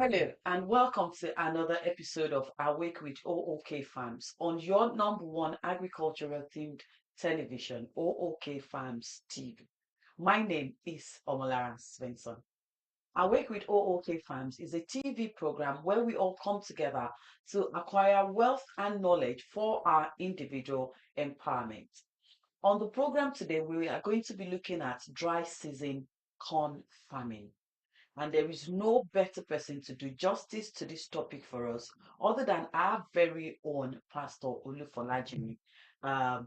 Hello, and welcome to another episode of Awake with O.O.K Farms on your number one agricultural themed television, O.O.K Farms TV. My name is Omolara Svensson. Awake with O.O.K Farms is a TV program where we all come together to acquire wealth and knowledge for our individual empowerment. On the program today, we are going to be looking at dry season corn farming. And there is no better person to do justice to this topic for us other than our very own Pastor Olufolajimi, a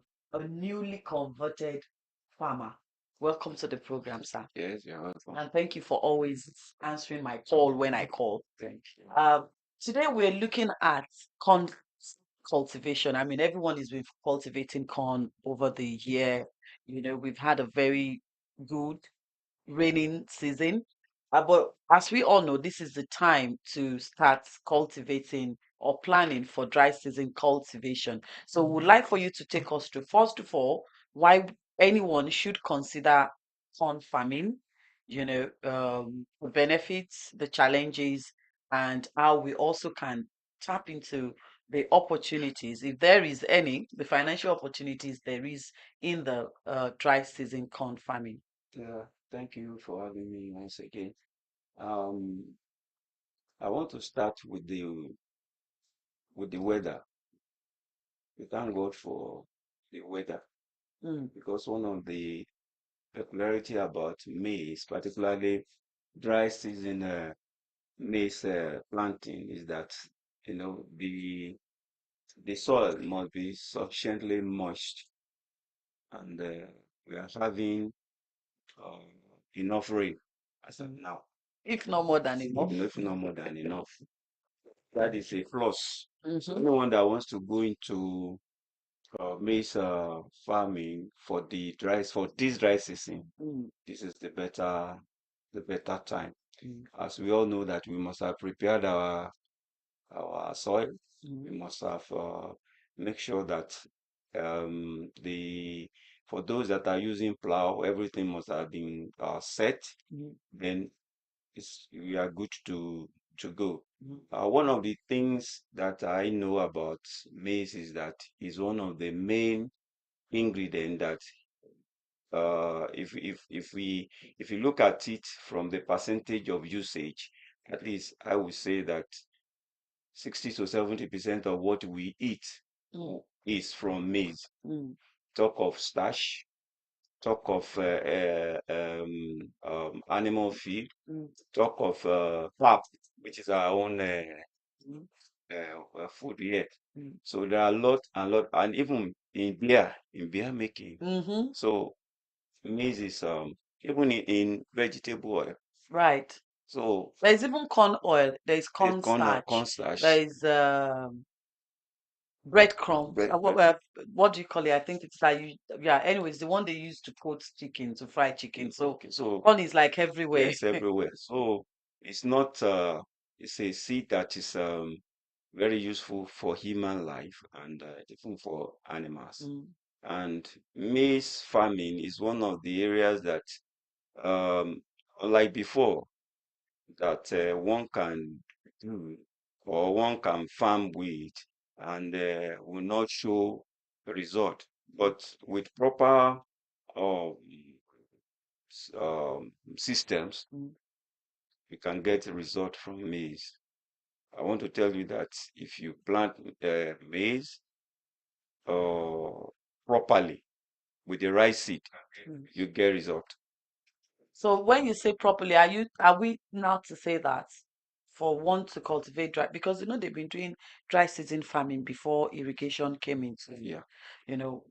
newly converted farmer. Welcome to the program, sir. Yes, you're welcome. And thank you for always answering my call when I call. Thank you. Today we're looking at corn cultivation. I mean, everyone has been cultivating corn over the year. We've had a very good raining season. But as we all know, this is the time to start cultivating or planning for dry season cultivation. So, we'd like for you to take us through, first of all, why anyone should consider corn farming, the benefits, the challenges, and how we also can tap into the opportunities, if there is any, the financial opportunities there is in the dry season corn farming. Thank you for having me once again. Um, I want to start with the weather. We thank God for the weather Mm. because one of the peculiarity about maize, particularly dry season maize planting, is that the soil must be sufficiently moist, and we are having uh, enough rain as of now. If not more than enough. If not more than enough. That is a plus. Mm-hmm. Anyone that wants to go into maize farming for this dry season, Mm. this is the better time. Mm. As we all know that we must have prepared our soil. We Mm. must have make sure that the for those that are using plow, everything must have been set. Mm. Then we are good to go. Mm. One of the things that I know about maize is that it's one of the main ingredient that if you look at it from the percentage of usage, at least I would say that 60 to 70% of what we eat Mm. is from maize. Mm. Talk of starch, talk of animal feed, Mm. talk of pap, which is our own Mm. food here. Mm. So there are a lot and lot, and even in beer making. Mm-hmm. So maize is even in vegetable oil. Right. So There's even corn oil. There's there's corn starch. corn starch, There is breadcrumbs. bread, bread. What do you call it? I think it's like yeah. Anyways, the one they use to coat chicken, to fry chicken. So Okay, so corn is like everywhere. yes, everywhere. So it's not it's a seed that is very useful for human life and even for animals. Mm. And maize farming is one of the areas that, um, like before, that one can do or one can farm with and will not show result. But with proper um, systems, Mm. we can get a result from maize. I want to tell you that if you plant maize properly with the right seed, Mm. you get result. So when you say properly, are we now to say that for one to cultivate dry, because they've been doing dry season farming before irrigation came into, Yeah.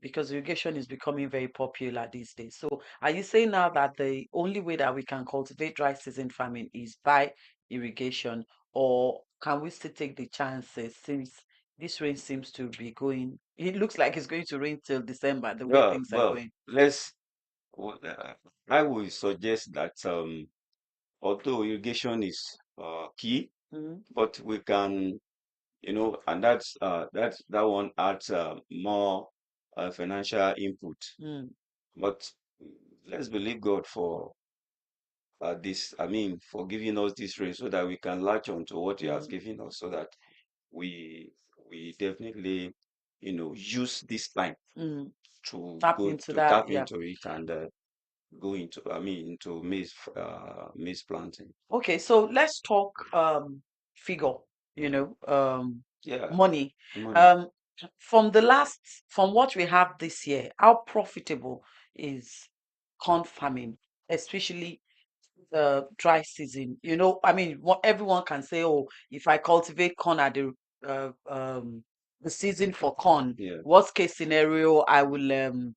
because irrigation is becoming very popular these days. So are you saying now that the only way that we can cultivate dry season farming is by irrigation, or can we still take the chances since this rain seems to be going, it looks like it's going to rain till December, the way Yeah. things are Well, going? well, I will suggest that although irrigation is key, Mm. but we can, and that one adds more financial input. Mm. But let's believe God this, I mean, for giving us this rain so that we can latch on to what He has Mm, given us, so that we we definitely, use this time mm. to Tap go into to that. tap Yeah. into it and go into, I mean, into maize planting. Okay, so let's talk figure, you know, Yeah, money. money. Um, from what we have this year, how profitable is corn farming, especially the dry season? I mean, what everyone can say, oh, if I cultivate corn at the season for corn, Yeah. worst case scenario, I will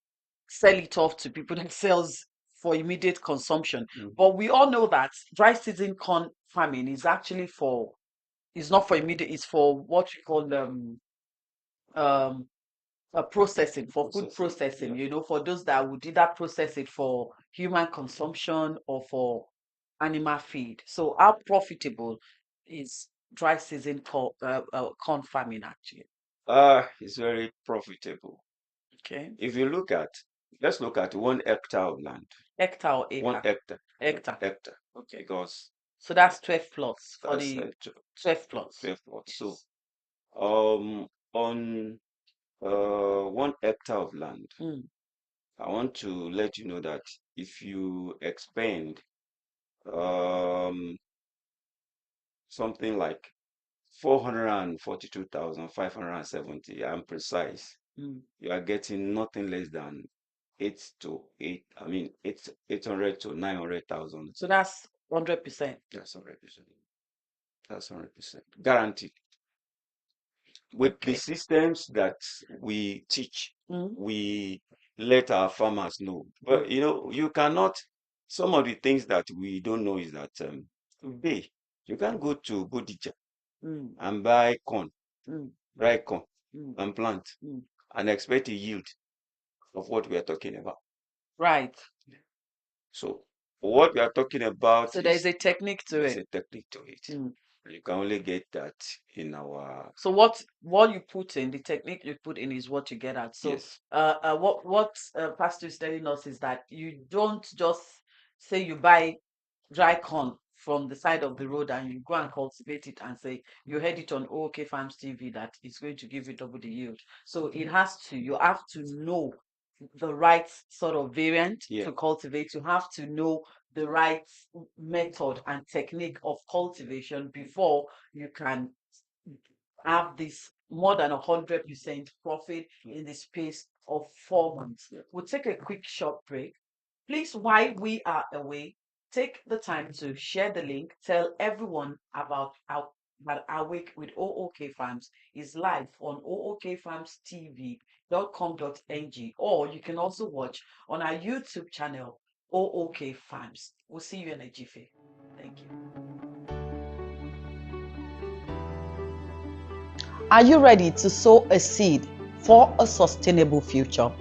sell it off to people that sells for immediate consumption. Mhm. But we all know that dry season corn farming is actually for, it's not for immediate, it's for what we call um processing, for food Processing. processing, Yeah. for those that would either process it for human consumption or for animal feed. So how profitable is dry season corn farming actually? It's very profitable. Okay. If you look at, let's look at 1 hectare of land. Hectare or One acre? hectare, Hectare. hectare, Okay. because So that's 12 plots for that's the 12 plots. 12 plots. So, Yes. on 1 hectare of land, Mm, I want to let you know that if you expend um something like 442,570, I'm precise, mm. you are getting nothing less than 800 to 900,000. So that's 100%. That's 100%. That's 100% guaranteed. With the Okay. systems that we teach, Mm, we let our farmers know. mm, But you cannot, some of the things that we don't know is that today you can't go to Bodija mm, and buy corn, mm, dry corn, mm, and plant mm. and expect a yield of what we are talking about. Right. So what we are talking about So there's is, a technique to there's it. a technique to it. Mm. You can only get that in our, So what you put in, the technique you put in is what you get out. So yes, what Pastor is telling us is that you don't just say you buy dry corn from the side of the road and you go and cultivate it and say you heard it on OK Farms TV that it's going to give you double the yield. So you have to know the right sort of variant yeah, to cultivate. You have to know the right method and technique of cultivation before you can have this more than 100% profit in the space of 4 months. yeah. We'll take a quick short break. Please, while we are away, take the time to share the link, tell everyone about our week with O.O.K Farms is live on ookfarmstv.com.ng, or you can also watch on our YouTube channel, O.O.K Farms. We'll see you in a jiffy. Thank you. Are you ready to sow a seed for a sustainable future?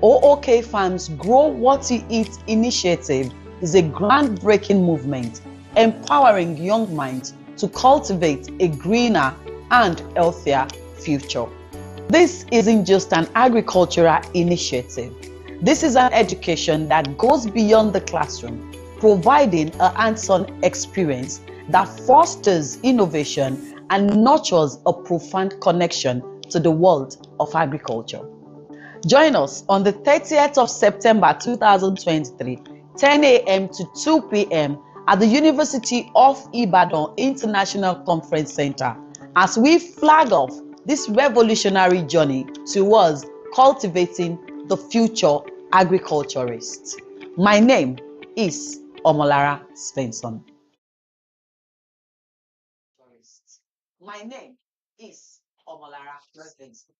O.O.K Farms Grow What You Eat initiative is a groundbreaking movement empowering young minds to cultivate a greener and healthier future. This isn't just an agricultural initiative. This is an education that goes beyond the classroom, providing a hands-on experience that fosters innovation and nurtures a profound connection to the world of agriculture. Join us on the 30th of September 2023, 10 a.m. to 2 p.m. at the University of Ibadan International Conference Center as we flag off this revolutionary journey towards cultivating the future agriculturists. My name is Omolara Svensson. My name is Omolara Svensson.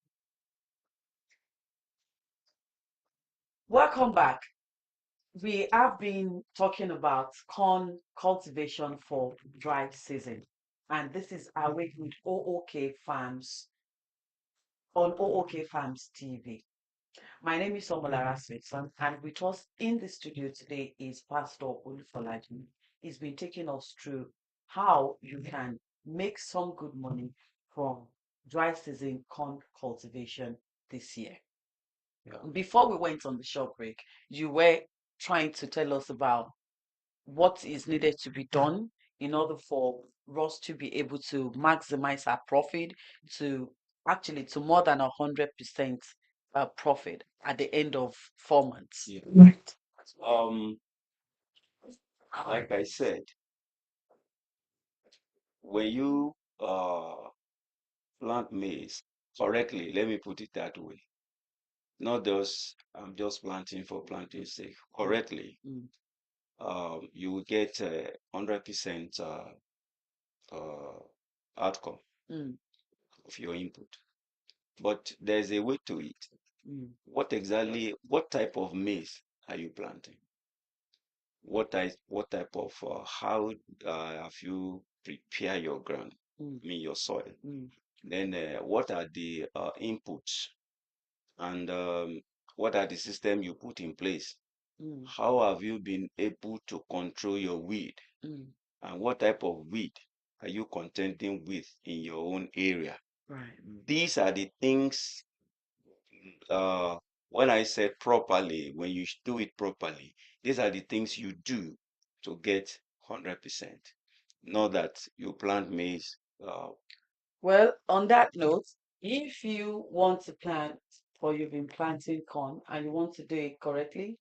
Welcome back. We have been talking about corn cultivation for dry season, and this is our week with O.O.K Farms on O.O.K Farms TV. My name is Omolara Switson, and with us in the studio today is Pastor Olufolaji. He's been taking us through how you can make some good money from dry season corn cultivation this year. Yeah. Before we went on the short break, you were trying to tell us about what is needed to be done in order for us to be able to maximize our profit to actually to more than 100% profit at the end of 4 months. Yeah. Right. Um, like I said, when you plant maize correctly, let me put it that way, not just I'm just planting for planting sake. Correctly, Mm, you will get 100% uh, outcome mm, of your input. But there's a way to it. mm, What type of maize are you planting? What type of, how have you prepare your ground, mm, I mean your soil? mm, Then what are the inputs and what are the system you put in place? mm, How have you been able to control your weed? mm. And what type of weed are you contending with in your own area? Right. These are the things, uh, when I said properly, when you do it properly, these are the things you do to get 100%. Not that you plant maize. Well, on that note, if you want to plant or you've been planting corn and you want to do it correctly,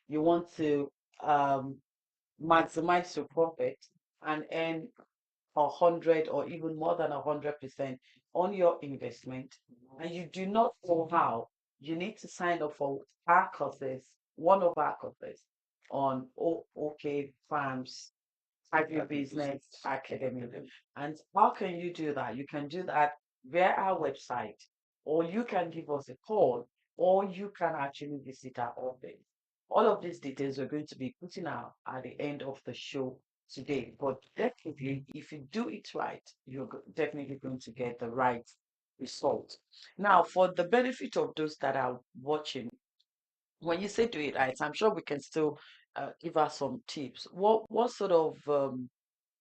you want to um, maximize your profit and earn 100 or even more than 100% on your investment, and you do not know how, you need to sign up for our courses, one of our courses on O.O.K Farms Agribusiness Academy. And how can you do that? You can do that via our website, or you can give us a call, or you can actually visit our office. All of these details we're going to be putting out at the end of the show today. But definitely, if you do it right, you're definitely going to get the right result. Now, for the benefit of those that are watching, when you say do it right, I'm sure we can still give us some tips. What sort of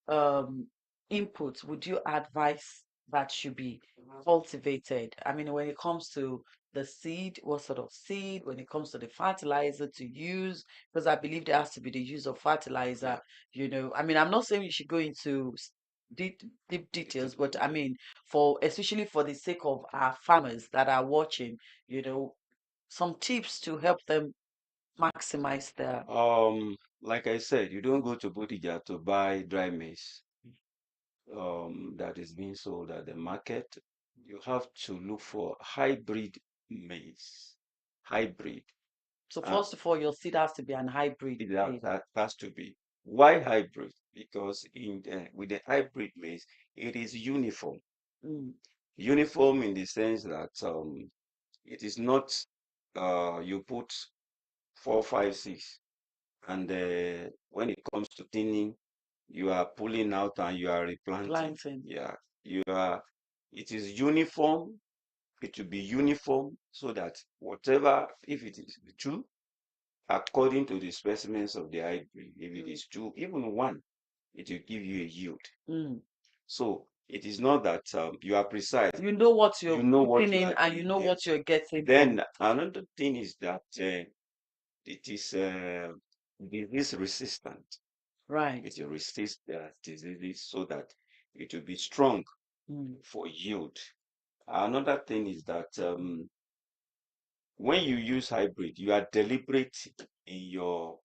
um, input would you advise that should be cultivated? I mean, when it comes to the seed, what sort of seed? When it comes to the fertilizer to use, because I believe there has to be the use of fertilizer. I mean, I'm not saying you should go into deep, deep details, but I mean, for especially for the sake of our farmers that are watching, some tips to help them maximize their. Like I said, you don't go to Bodija to buy dry maize that is being sold at the market. You have to look for hybrid maize. Hybrid. So Uh, first of all, your seed has to be an hybrid seed. that has to be. Why hybrid? Because with the hybrid maize, it is uniform. Mm, Uniform in the sense that it is not you put 4, 5, 6, and when it comes to thinning, you are pulling out and you are replanting. planting. Yeah, you are. It is uniform. It will be uniform so that whatever, if it is two, according to the specimens of the hybrid, if it Mm, is two, even one, it will give you a yield. mm. So it is not that you are precise. You know what You you're know what putting you in are and you doing. know Yeah. what you're getting from. Then another thing is that it is disease resistant. Right. It will resist diseases so that it will be strong Mm, for yield. Another thing is that when you use hybrid, you are deliberate in your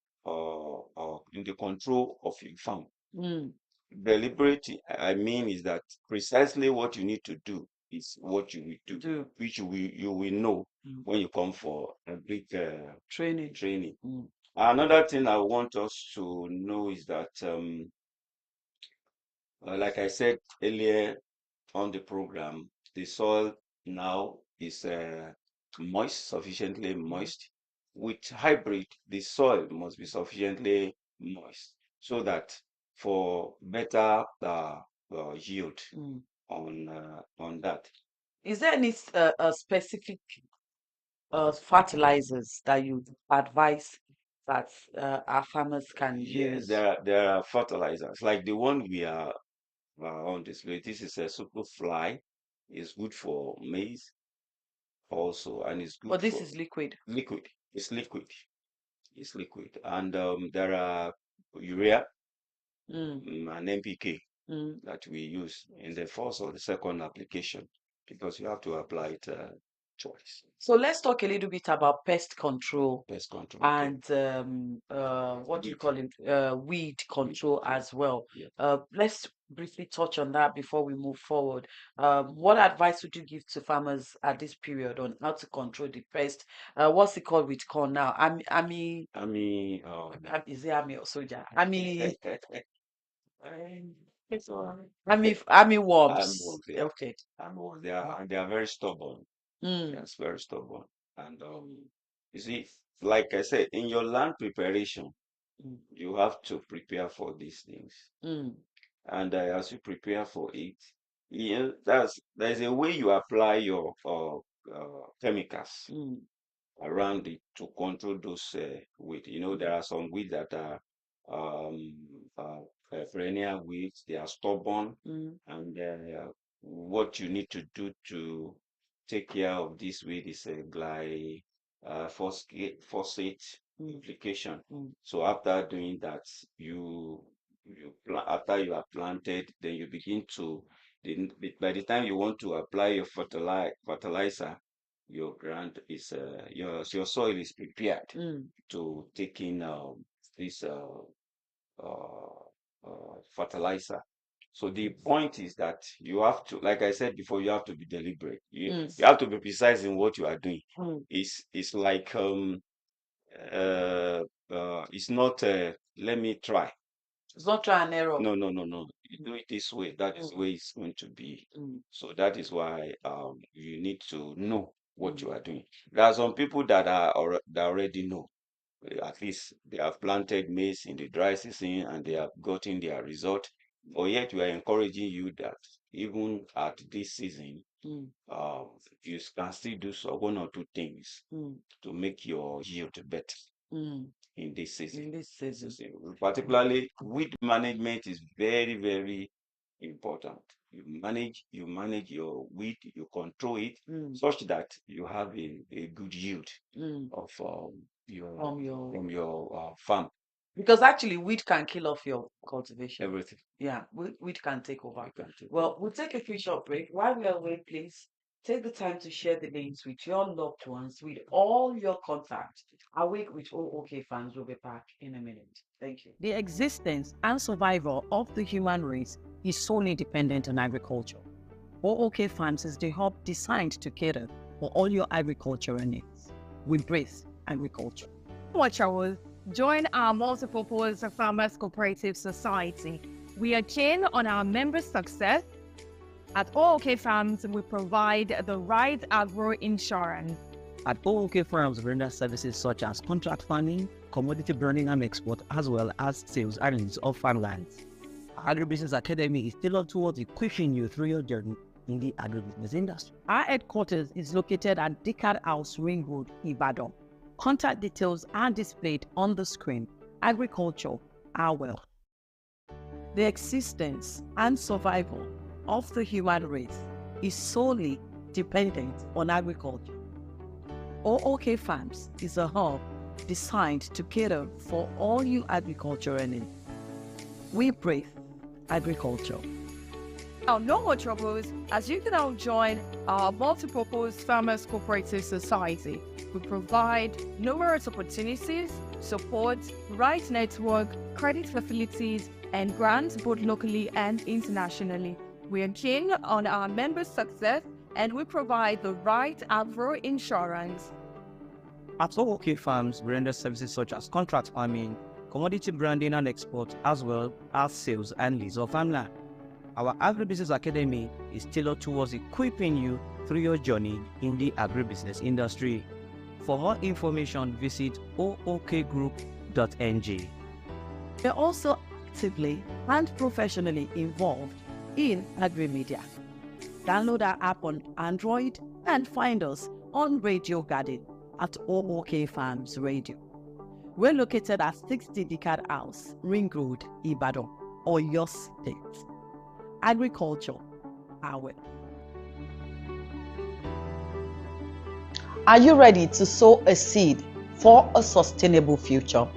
in the control of your farm. mm. Deliberate, I mean, is that precisely what you need to do is what you will do, Do. which you will know Mm. when you come for a big Training. training. Mm, Another thing I want us to know is that, like I said earlier on the program, the soil now is moist, sufficiently mm, moist. With hybrid, the soil must be sufficiently moist so that for better yield mm. on that. Is there any specific fertilizers that you advise that our farmers can Yes, use? there are fertilizers like the one we are on display. This is a super fly. It's good for maize also, and it's good But this for is liquid. liquid. It's liquid. It's liquid. And there are urea, Mm. and NPK Mm. that we use in the first or the second application, because you have to apply it twice. So let's talk a little bit about pest control Pest control, okay. and what do you Weed, call it? Weed weed control control. as well. Yeah. Let's briefly touch on that before we move forward. What advice would you give to farmers at this period on how to control the pest? What's it called with corn now? I mean, Is it army or soldier? it's all right. Army I'm worms. was there. Okay. I'm was there, and they are very stubborn. Mm, Yes, very stubborn. And you see, like I said, in your land preparation, mm, you have to prepare for these things. mm, And as you prepare for it, there's a way you apply your chemicals mm, around it to control those weeds. You know, there mm, are some weeds that are um, uh, perennial weeds. They are stubborn, mm, and what you need to do to take care of this weed is a phosphate mm, application. mm, So after doing that, after you have planted, then you begin to by the time you want to apply your fertilizer, your ground is your soil is prepared mm, to take in this uh, fertilizer. So the point is that you have to, like I said before, you have to be deliberate. mm, You have to be precise in what you are doing. mm. It's like uh, it's not let me try. It's not try and error. No, no, no, no. You Mm, do it this way. That is the mm, way it's going to be. mm, So that is why you need to know what you mm, are doing. There are some people that already know. At least they have planted maize in the dry season and they have gotten their result. But yet we are encouraging you that even at this season, mm, you can still do so one or two things mm, to make your yield better mm. in this season. In this season. Particularly weed management is very, very important. You manage your weed, you control it Mm, such that you have a good yield mm. of your From your from your farm, Because actually weed can kill off your cultivation. everything Yeah, weed can take over. you can take Well, over. we'll take a few short break. While we are away, please take the time to share the links with your loved ones, with all your contacts. Awake with O.O.K fans will be back in a minute. Thank you. The existence and survival of the human race is solely dependent on agriculture. O.O.K Farms is the hub designed to cater for all your agricultural needs. We breathe agriculture. Watch our join our multi-purpose farmers cooperative society. We are keen on our members' success. At O.O.K Farms, we provide the right agro insurance. At O.O.K Farms, we render services such as contract farming, commodity branding and export, as well as sales and lease of farmlands. Our Agribusiness Academy is tailored towards equipping you through your journey in the agribusiness industry. Our headquarters is located at Dickard House, Ring Road, Ibadan. Contact details are displayed on the screen. Agriculture, our wealth. The existence and survival of the human race is solely dependent on agriculture. O.O.K Farms is a hub designed to cater for all your agricultural needs. We breathe agriculture. Now, no more troubles, as you can now join our multi-purpose farmers cooperative society. We provide numerous opportunities, support, right network, credit facilities, and grants both locally and internationally. We are keen on our members' success, and we provide the right agro insurance. At O.O.K Farms, we render services such as contract farming, commodity branding and export, as well as sales and lease of farmland. Our Agribusiness Academy is tailored towards equipping you through your journey in the agribusiness industry. For more information, visit ookgroup.ng. We are also actively and professionally involved in agri-media. Download our app on Android and find us on Radio Garden at O.O.K Farms Radio. We're located at 60 Dickard House, Ring Road, Ibadan, Oyo State. Agriculture, our wealth. Are you ready to sow a seed for a sustainable future?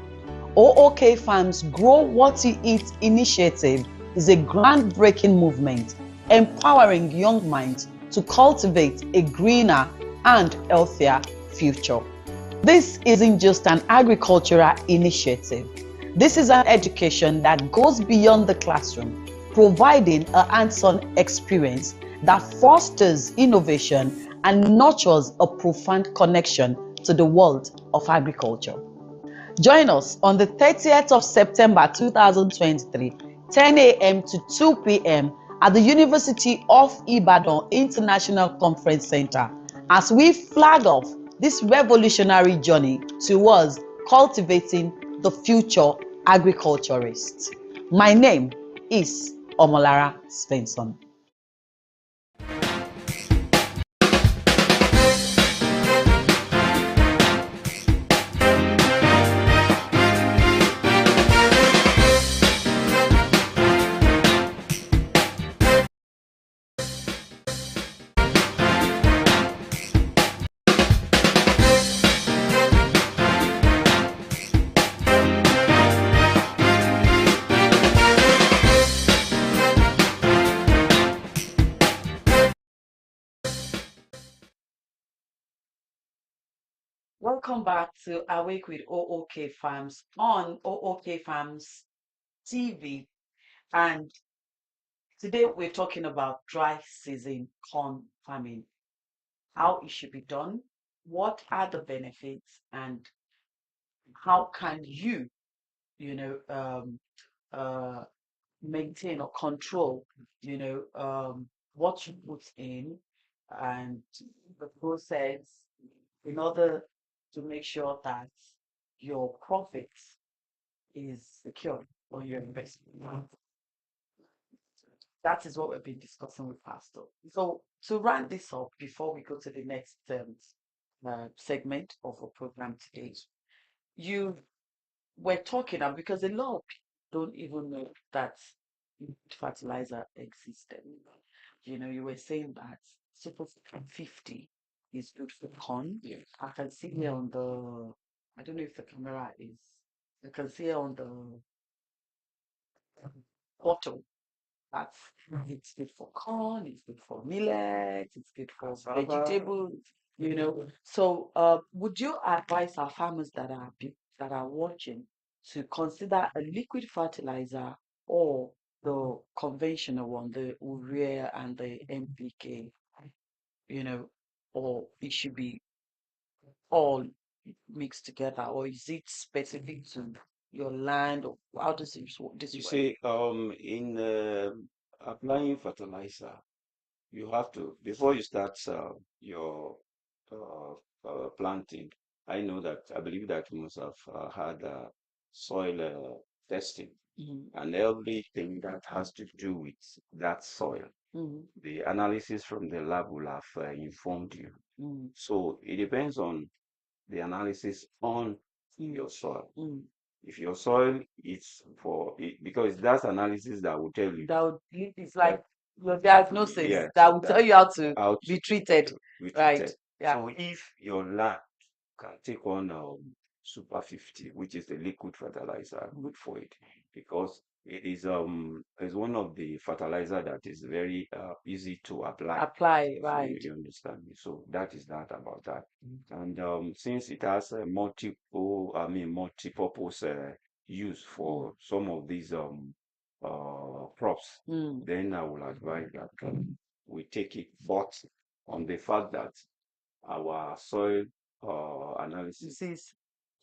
O.O.K Farms Grow What You Eat initiative is a groundbreaking movement empowering young minds to cultivate a greener and healthier future. This isn't just an agricultural initiative. This is an education that goes beyond the classroom, providing a hands-on experience that fosters innovation and nurtures a profound connection to the world of agriculture. Join us on the 30th of September 2023, 10 a.m. to 2 p.m. at the University of Ibadan International Conference Center as we flag off this revolutionary journey towards cultivating the future agriculturist. My name is Omolara Svensson. Welcome back to Awake with O.O.K Farms on O.O.K Farms TV. And today we're talking about dry season corn farming, how it should be done, what are the benefits, and how can you, you know, uh, maintain or control, what you put in and the process in order to make sure that your profit is secure on your investment. That is what we've been discussing with Pastor. So to round this up before we go to the next segment of our program today, you were talking about, because a lot of people don't even know that fertilizer existed. You were saying that Super 50 is good for corn. Yes. I can see here on the, I don't know if the camera is, I can see here on the bottle that it's good for corn, it's good for millet, it's good for Cassava. vegetables, So, would you advise our farmers that are watching to consider a liquid fertilizer or the conventional one, the urea and the NPK, you know, or it should be all mixed together, or is it specific to your land, or how does this You work? see, in applying fertilizer, you have to, before you start your uh, planting, I believe that you must have had soil testing, and everything that has to do with that soil. Mhm. The analysis from the lab will have informed you. Mm. So it depends on the analysis on your soil. Mm. If your soil is because that's analysis that will tell you That would it's that, like your diagnosis yes, that will tell that you how to how be to treated, be right? treated. Yeah. So if your land can take on Super 50, which is the liquid fertilizer, good for it, because it is one of the fertilizer that is very easy to apply. Apply, So right. you understand me. So that is that about that. And since it has a multi-purpose use for some of these crops, Mm. then I will advise that we take it, but on the fact that our soil analysis This is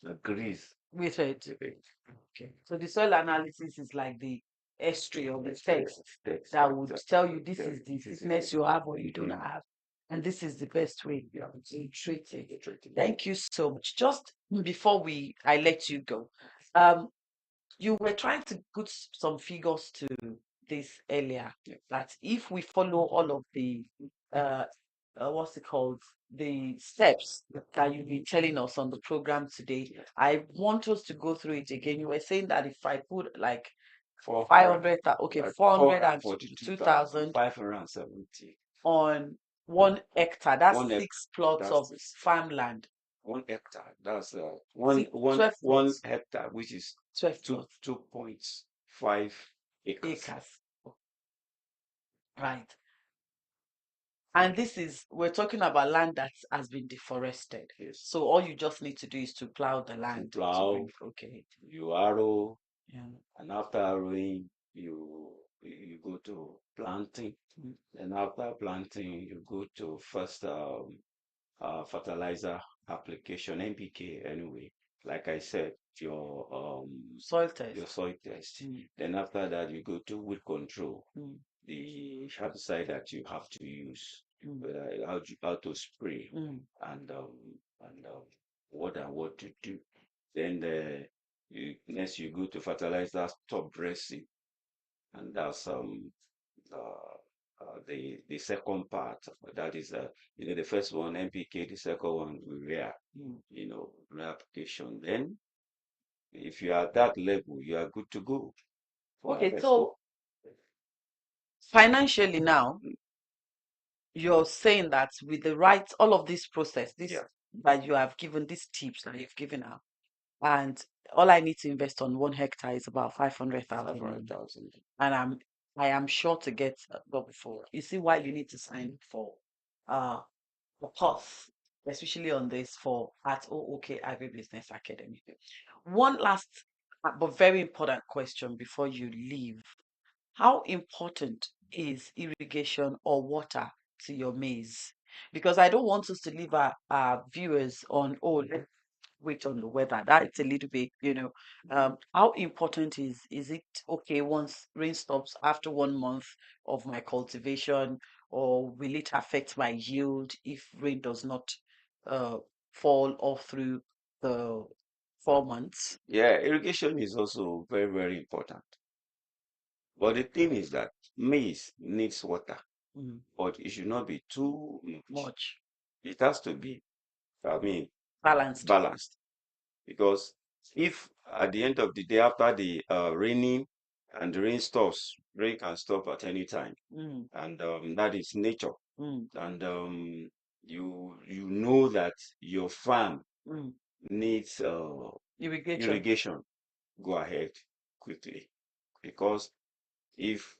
agrees with it. with it. Okay. So the soil analysis is like the history or the text Text that would tell you this tell is the this is fitness you have or you don't Mhm. have, and this is the best way Yeah. to treat it. Treat it. Thank you so much. Just before I let you go, um, you were trying to put some figures to this earlier, Yeah. that if we follow all of the uh, what's it called, the steps that you've been telling us on the program today, I want us to go through it again. You were saying that if I put like 500, okay, 442,000 570 on 1 hectare, that's one hectare. 6 plots That's of this farmland. 1 hectare. That's See, 12 one plots. hectare, which is 12 plots. 2.5 acres. Acres. Right. And this is, we're talking about land that has been deforested. Yes. So all you just need to do is to plow the land. To Plow, okay. you harrow, Yeah. and after harrowing, you go to planting. Mm. Then after planting, you go to first fertilizer application, NPK anyway. Like I said, Soil your test. soil test. Mm. Then after that, you go to weed control, Mm. the herbicide that you have to use, Mm. how to spray, Mm. and what to do. Then next you go to fertilizer top dressing, and that's uh, the second part. That is the first one NPK, the second one urea, Mm. urea application. Then if you are at that level, you are good to go for Okay, harvesting. so financially now, you're saying that with the right, all of this process, this Yeah, that you have given, these tips that you've given out, and all I need to invest on 1 hectare is about 500,000 500,000. and I am sure to get well before. You see why you need to sign for uh a course, especially on this for at O.O.K Agribusiness Academy. One last but very important question before you leave. How important is irrigation or water to your maize? Because I don't want us to leave our viewers on, oh, let's wait on the weather. That's a little bit, how important is it okay once rain stops after 1 month of my cultivation, or will it affect my yield if rain does not uh, fall all through the 4 months? Yeah, irrigation is also very, very important. But the thing is that maize needs water, Mm, but it should not be too much. much It has to be, I mean, balanced. balanced. Because if at the end of the day, after the raining and the rain stops, rain can stop at any time, Mm, and that is nature. mm, And you know that your farm mm. needs Irrigation. irrigation. Go ahead quickly, because if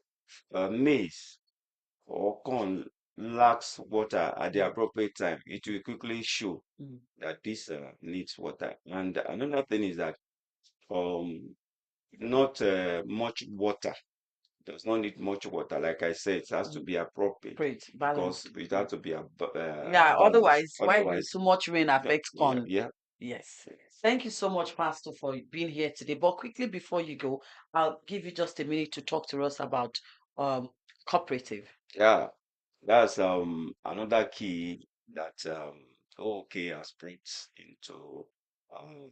maize or corn lacks water at the Mm, appropriate time, it will quickly show mm, that this needs water. And another thing is that um, not much water does not need much water. Like I said, it has to mm. be appropriate Great, because balanced. it has Mm. to be Yeah, balanced. otherwise, when Otherwise, too much rain affects yeah, corn. yeah. Yes. Thank you so much, Pastor, for being here today. But quickly before you go, I'll give you just a minute to talk to us about um cooperative. Yeah, that's another key that O.O.K has brought into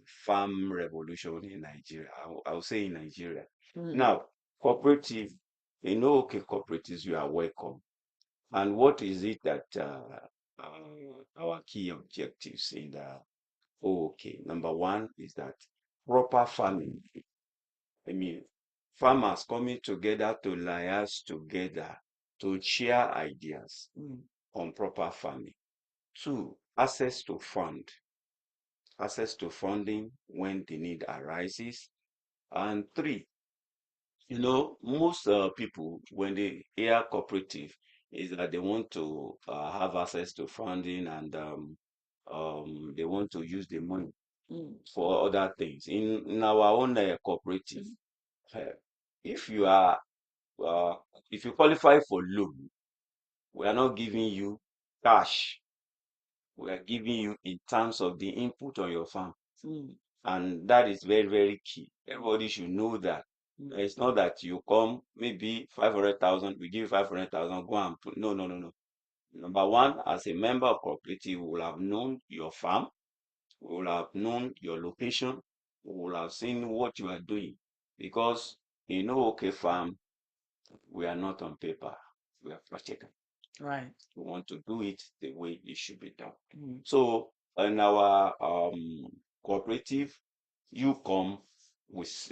farm revolution in Nigeria. I will say in Nigeria. Mm, Now, cooperative, in O.O.K cooperatives, you are welcome. And what is it that our key objectives in the O.O.K? Number one is that proper farming. I mean, farmers coming together to liaise together to share ideas mm, on proper farming. Two, access to funding when the need arises. And three, most people, when they hear cooperative, is that they want to have access to funding, and they want to use the money mm, for other things. In our own cooperative, uh, if you are uh, if you qualify for loan, we are not giving you cash. We are giving you in terms of the input on your farm. mm, And that is very, very key. Everybody should know that. mm, It's not that you come, maybe 500,000, we give you 500,000, go and put. No, no, no, no. Number one, as a member of cooperative, we will have known your farm, we will have known your location, we will have seen what you are doing. Because in OK Farm, we are not on paper, we are practical. right. We want to do it the way it should be done. Mm, So in our cooperative, you come with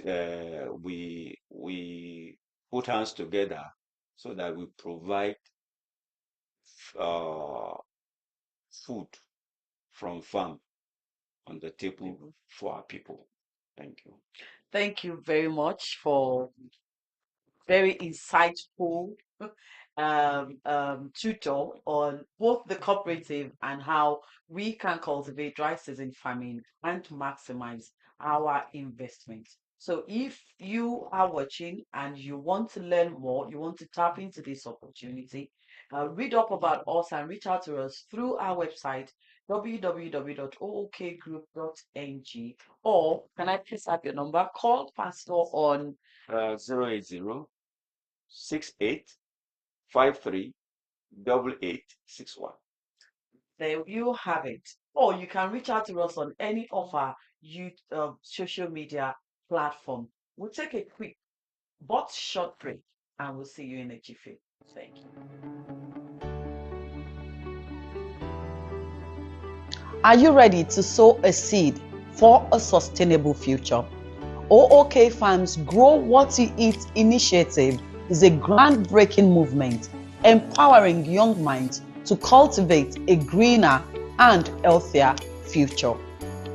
we put hands together so that we provide uh, food from farm on the table for our people. Thank you. Thank you very much for very insightful tutor on both the cooperative and how we can cultivate dry season farming and to maximize our investment. So if you are watching and you want to learn more, you want to tap into this opportunity, read up about us and reach out to us through our website www.ookgroup.ng, or can I please have your number? Call Pastor on 080 6853 8861. there you have it. Or you can reach out to us on any of our social media platform. We'll take a quick but short break and we'll see you in a jiffy. Thank you. Are you ready to sow a seed for a sustainable future? O.O.K Farms Grow What You Eat initiative is a groundbreaking movement empowering young minds to cultivate a greener and healthier future.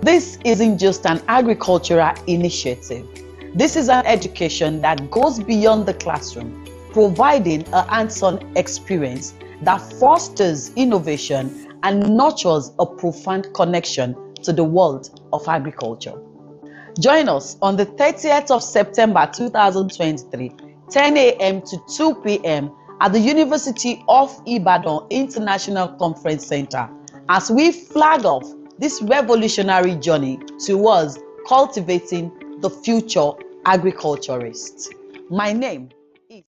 This isn't just an agricultural initiative. This is an education that goes beyond the classroom, providing a hands-on experience that fosters innovation and nurtures a profound connection to the world of agriculture. Join us on the 30th of September 2023, 10 a.m. to 2 p.m. at the University of Ibadan International Conference Center as we flag off this revolutionary journey towards cultivating the future agriculturist. My name is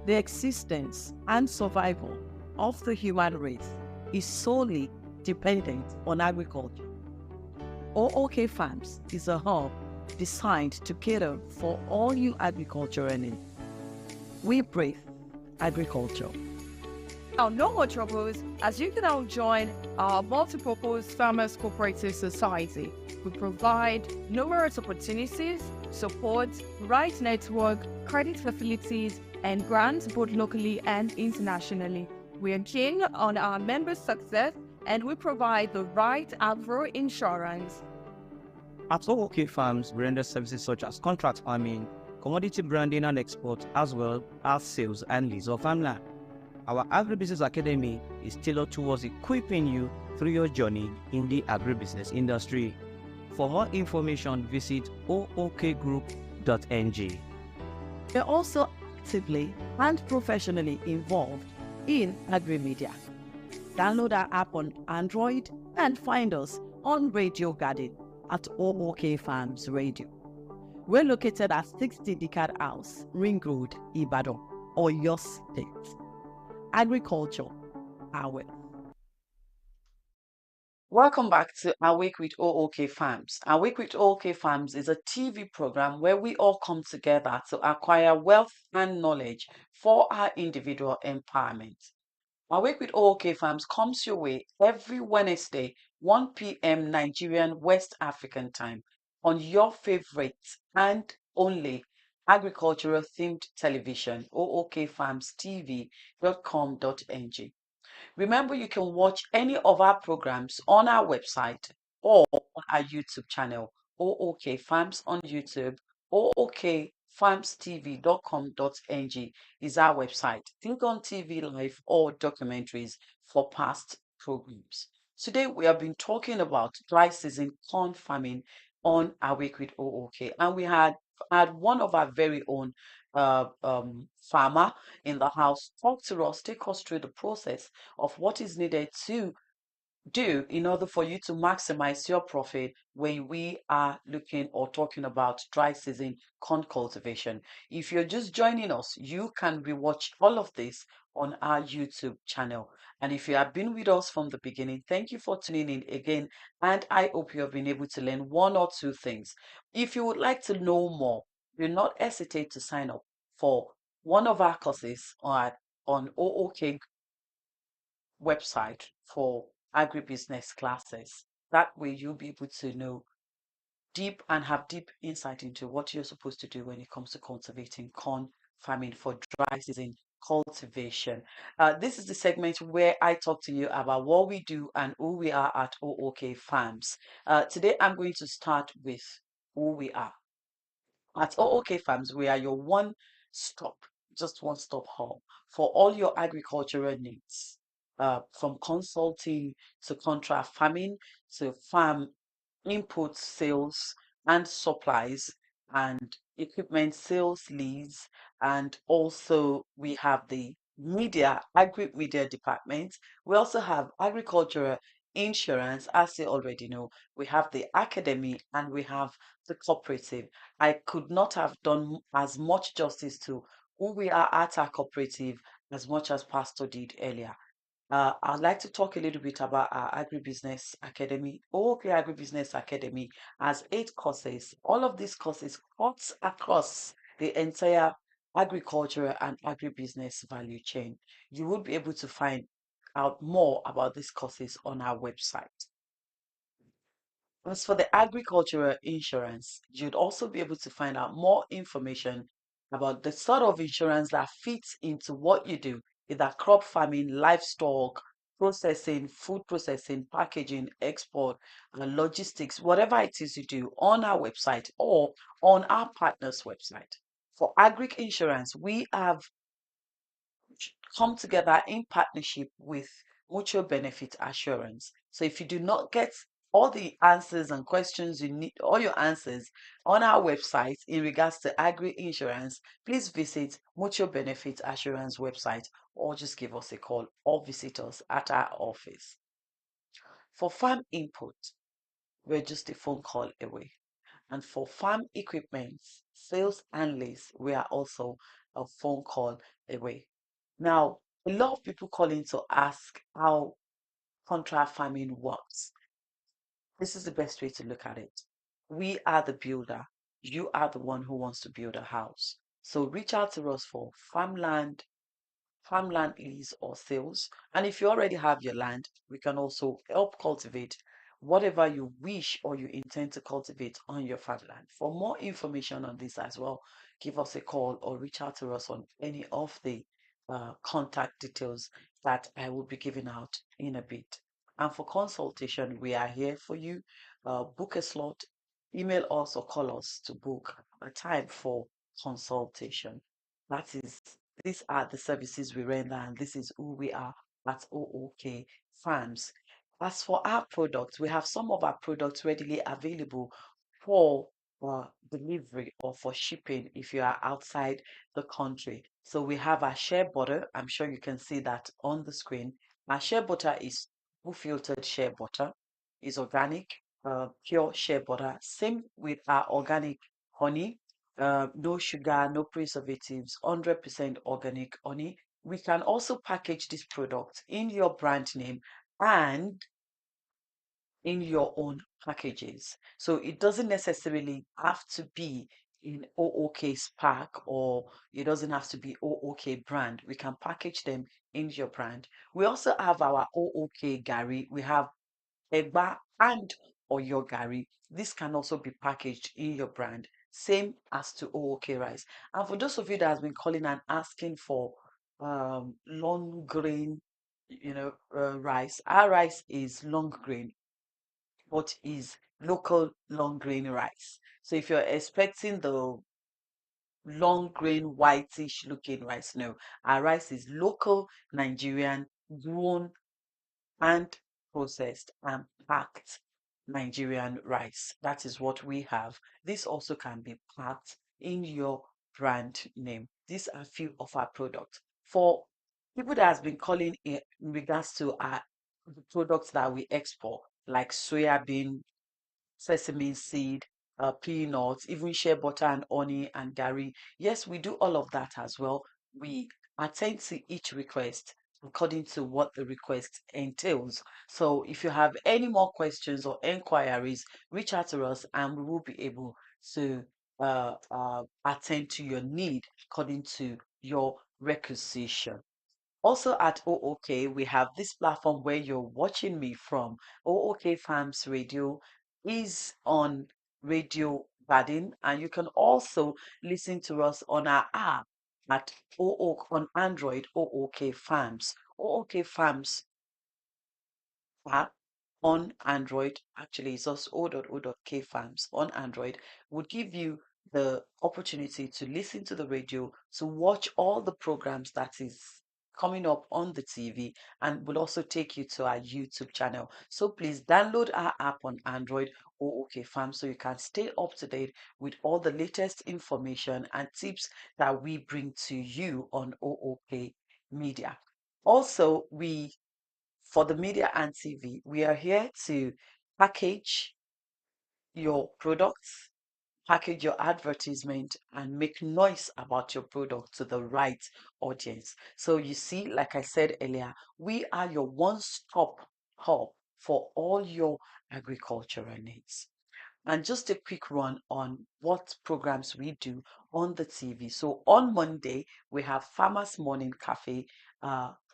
The existence and survival of the human race is solely dependent on agriculture. O.O.K Farms is a hub designed to cater for all you agricultural needs. We breathe agriculture. Now, no more troubles, as you can now join our multi-purpose Farmers Cooperative Society. We provide numerous opportunities, support, right network, credit facilities, and grants both locally and internationally. We are keen on our members' success, and we provide the right agro insurance. At O.O.K Farms, we render services such as contract farming, commodity branding and export, as well as sales and lease of farmland. Our Agribusiness Academy is tailored towards equipping you through your journey in the agribusiness industry. For more information, visit ookgroup.ng. We are also actively and professionally involved in agri-media. Download our app on Android and find us on Radio Garden at O.O.K Farms Radio. We're located at 60 Decad House, Ring Road, Ibadan, Oyo State. Agriculture, our Welcome back to Awake with O.O.K Farms. Awake with O.O.K Farms is a TV program where we all come together to acquire wealth and knowledge for our individual empowerment. Awake with O.O.K Farms comes your way every Wednesday, 1 p.m. Nigerian West African time on your favorite and only agricultural themed television, ookfarmstv.com.ng. Remember, you can watch any of our programs on our website or our YouTube channel, O.O.K Farms on YouTube. ookfarmstv.com.ng is our website. Click on TV Live or documentaries for past programs. Today, we have been talking about dry season corn farming on Awake with O.O.K, and we had one of our very own farmer in the house talk to us, take us through the process of what is needed to do in order for you to maximize your profit when we are looking or talking about dry season corn cultivation. If you're just joining us, you can rewatch all of this on our YouTube channel. And if you have been with us from the beginning, thank you for tuning in again. And I hope you have been able to learn one or two things. If you would like to know more, do not hesitate to sign up for one of our courses on O.O.K website for agribusiness classes. That way you'll be able to know deep and have deep insight into what you're supposed to do when it comes to cultivating corn farming for dry season cultivation. This is the segment where I talk to you about what we do and who we are at O.O.K Farms. Today, I'm going to start with who we are. At O.O.K Farms, we are your one stop, just one stop hub for all your agricultural needs, from consulting to contract farming to farm input sales and supplies and equipment sales leads. And also we have the agri-media department. We also have agricultural insurance, as you already know. We have the academy and we have the cooperative. I could not have done as much justice to who we are at our cooperative as much as Pastor did earlier. I'd like to talk a little bit about our Agribusiness Academy. O.O.K Agribusiness Academy has 8 courses. All of these courses cuts across the entire agricultural and agribusiness value chain. You will be able to find out more about these courses on our website. As for the agricultural insurance, you'd also be able to find out more information about the sort of insurance that fits into what you do, either crop farming, livestock, processing, food processing, packaging, export, logistics, whatever it is you do on our website or on our partner's website. For agri insurance, we have come together in partnership with Mutual Benefit Assurance. So if you do not get all the answers and questions you need, all your answers on our website in regards to agri insurance, please visit Mutual Benefit Assurance website or just give us a call or visit us at our office. For farm input, we're just a phone call away. And for farm equipment, sales and lease, we are also a phone call away. Now, a lot of people call in to ask how contract farming works. This is the best way to look at it. We are the builder. You are the one who wants to build a house. So reach out to us for farmland lease or sales. And if you already have your land, we can also help cultivate whatever you wish or you intend to cultivate on your farmland. For more information on this as well, give us a call or reach out to us on any of the contact details that I will be giving out in a bit. And for consultation, we are here for you. Book a slot, email us or call us to book a time for consultation. That is These are the services we render, and this is who we are at O.O.K Farms. As for our products, we have some of our products readily available for delivery or for shipping if you are outside the country. So we have our shea butter. I'm sure you can see that on the screen. Our shea butter is filtered shea butter, is organic, pure shea butter. Same with our organic honey, no sugar, no preservatives, 100% organic honey. We can also package this product in your brand name and in your own packages. So it doesn't necessarily have to be in O.O.K Spark, or it doesn't have to be O.O.K brand. We can package them in your brand. We also have our O.O.K Gary. We have Egba and Oyo Gari. This can also be packaged in your brand, same as to O.O.K rice. And for those of you that has been calling and asking for long grain, rice, our rice is long grain, but is local long grain rice. So if you're expecting the long grain whitish looking rice, no, our rice is local Nigerian grown and processed and packed Nigerian rice. That is what we have. This also can be packed in your brand name. These are few of our products. For people that has been calling in regards to our the products that we export, like soybean, sesame seed, peanuts, even shea butter and honey and dairy. Yes, we do all of that as well. We attend to each request according to what the request entails. So if you have any more questions or inquiries, reach out to us and we will be able to attend to your need according to your requisition. Also at O.O.K, we have this platform where you're watching me from. O.O.K Farms Radio is on Radio Garden, and you can also listen to us on our app. at O.O.K on Android, O.O.K Farms. O.O.K Farms app on Android, actually it's just O.O.K Farms on Android, would give you the opportunity to listen to the radio, to watch all the programs that is coming up on the TV, and will also take you to our YouTube channel. So please download our app on Android, O.O.K Farm, so you can stay up to date with all the latest information and tips that we bring to you on O.O.K Media. Also, we for the media and TV, we are here to package your products, package your advertisement, and make noise about your product to the right audience. So you see, like I said earlier, we are your one-stop hub for all your agricultural needs. And just a quick run on what programs we do on the TV. So on Monday, we have Farmers Morning Cafe,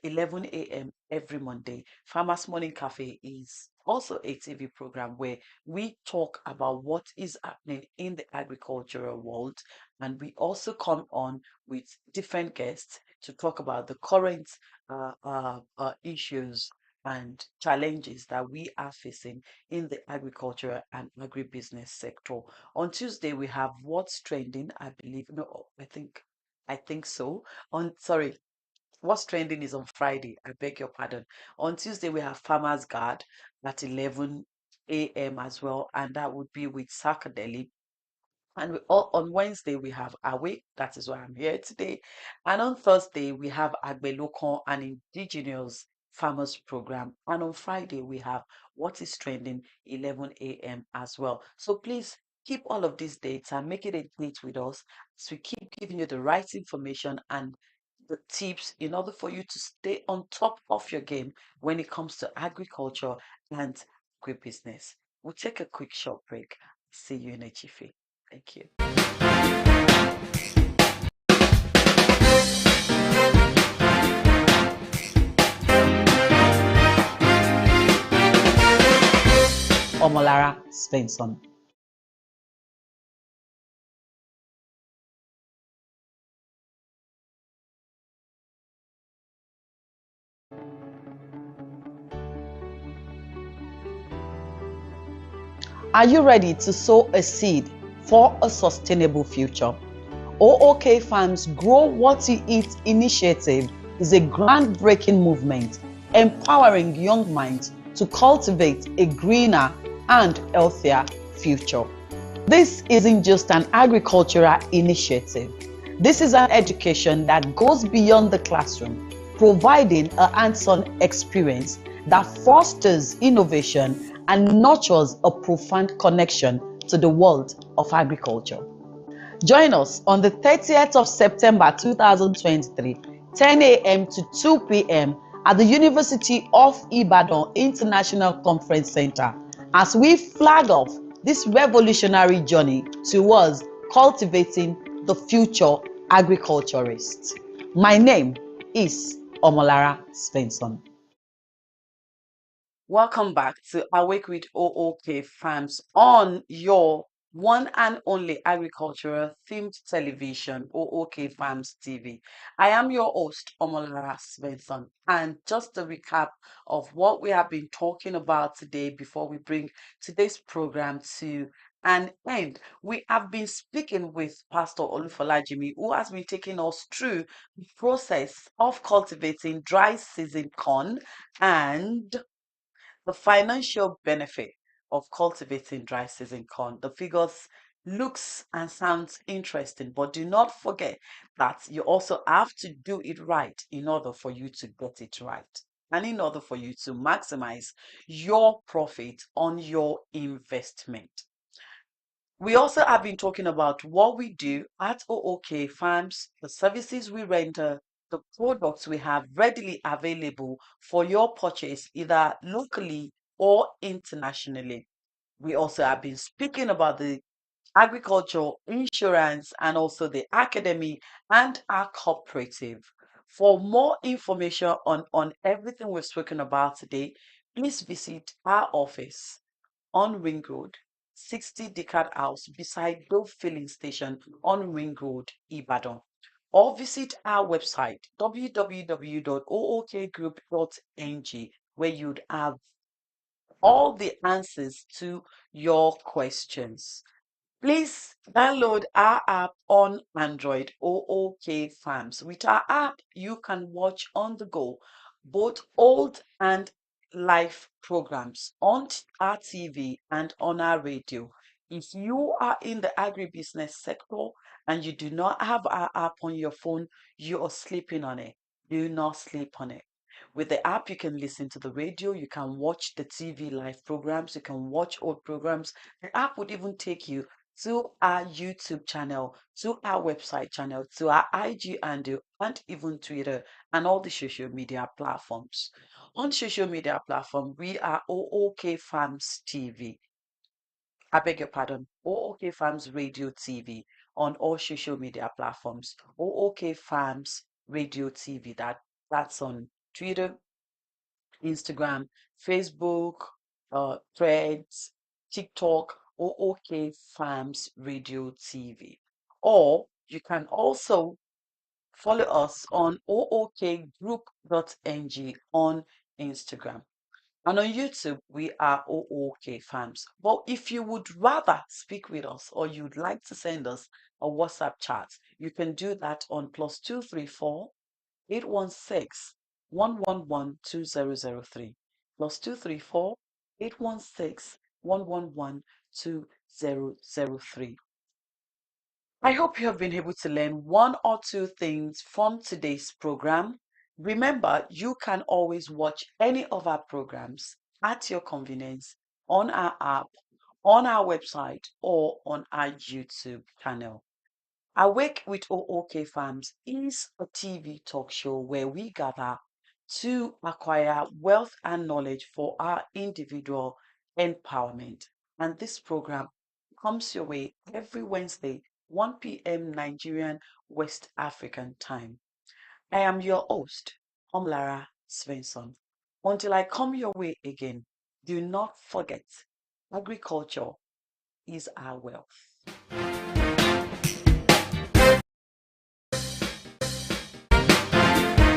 11 a.m. every Monday. Farmers Morning Cafe is also a TV program where we talk about what is happening in the agricultural world. And we also come on with different guests to talk about the current issues and challenges that we are facing in the agriculture and agribusiness sector. On Tuesday, we have What's Trending, I believe. No, I think so. On sorry, What's Trending is on Friday. I beg your pardon. On Tuesday, we have Farmer's Guard at 11 a.m. as well, and that would be with Sakadeli. And on Wednesday, we have Awake. That is why I'm here today. And on Thursday, we have Agbelokon, an indigenous farmers program. And on Friday, we have What is Trending, 11 a.m. as well. So please keep all of these dates and make it a date with us as we keep giving you the right information and the tips in order for you to stay on top of your game when it comes to agriculture and agribusiness. We'll take a quick short break. See you in a jiffy. Thank you. Omolara Svensson. Are you ready to sow a seed for a sustainable future? O.O.K Farms Grow What You Eat initiative is a groundbreaking movement empowering young minds to cultivate a greener and healthier future. This isn't just an agricultural initiative. This is an education that goes beyond the classroom, providing a hands-on experience that fosters innovation and nurtures a profound connection to the world of agriculture. Join us on the 30th of September 2023, 10 a.m. to 2 p.m. at the University of Ibadan International Conference Center as we flag off this revolutionary journey towards cultivating the future agriculturists. My name is Omolara Svensson. Welcome back to Awake with O.O.K Farms on your one and only agricultural themed television, O.O.K Farms TV. I am your host, Omolara Svensson, and just a recap of what we have been talking about today before we bring today's program to an end. We have been speaking with Pastor Olufolajimi, who has been taking us through the process of cultivating dry season corn and the financial benefit of cultivating dry season corn. The figures looks and sounds interesting, but do not forget that you also have to do it right in order for you to get it right. And in order for you to maximize your profit on your investment. We also have been talking about what we do at O.O.K Farms, the services we render, the products we have readily available for your purchase, either locally or internationally. We also have been speaking about the agriculture, insurance, and also the academy and our cooperative. For more information on everything we've spoken about today, please visit our office on Ring Road, 60 Decad House beside Dove Filling Station on Ring Road, Ibadan. or visit our website www.ookgroup.ng, where you'd have all the answers to your questions. Please download our app on Android, O.O.K Farms. With our app, you can watch on the go both old and live programs on our TV and on our radio. If you are in the agribusiness sector and you do not have our app on your phone, you are sleeping on it. Do not sleep on it. With the app, you can listen to the radio, you can watch the TV live programs, you can watch old programs. The app would even take you to our YouTube channel, to our website channel, to our IG handle, and even Twitter and all the social media platforms. On social media platform, we are O.O.K Farms TV. I beg your pardon, O.O.K Farms Radio TV on all social media platforms. O.O.K Farms Radio TV. That's on Twitter, Instagram, Facebook, Threads, TikTok, or OK Farms Radio TV. Or you can also follow us on ookgroup.ng on Instagram. And on YouTube, we are O.O.K Farms. But if you would rather speak with us or you'd like to send us a WhatsApp chat, you can do that on +234 816 111 2003 +234 816 111 2003. I hope you have been able to learn one or two things from today's program. Remember, you can always watch any of our programs at your convenience on our app, on our website, or on our YouTube channel. Awake with O.O.K Farms is a TV talk show where we gather to acquire wealth and knowledge for our individual empowerment. And this program comes your way every Wednesday, 1 p.m. Nigerian West African time. I am your host, Omlara Svensson. Until I come your way again, do not forget, agriculture is our wealth.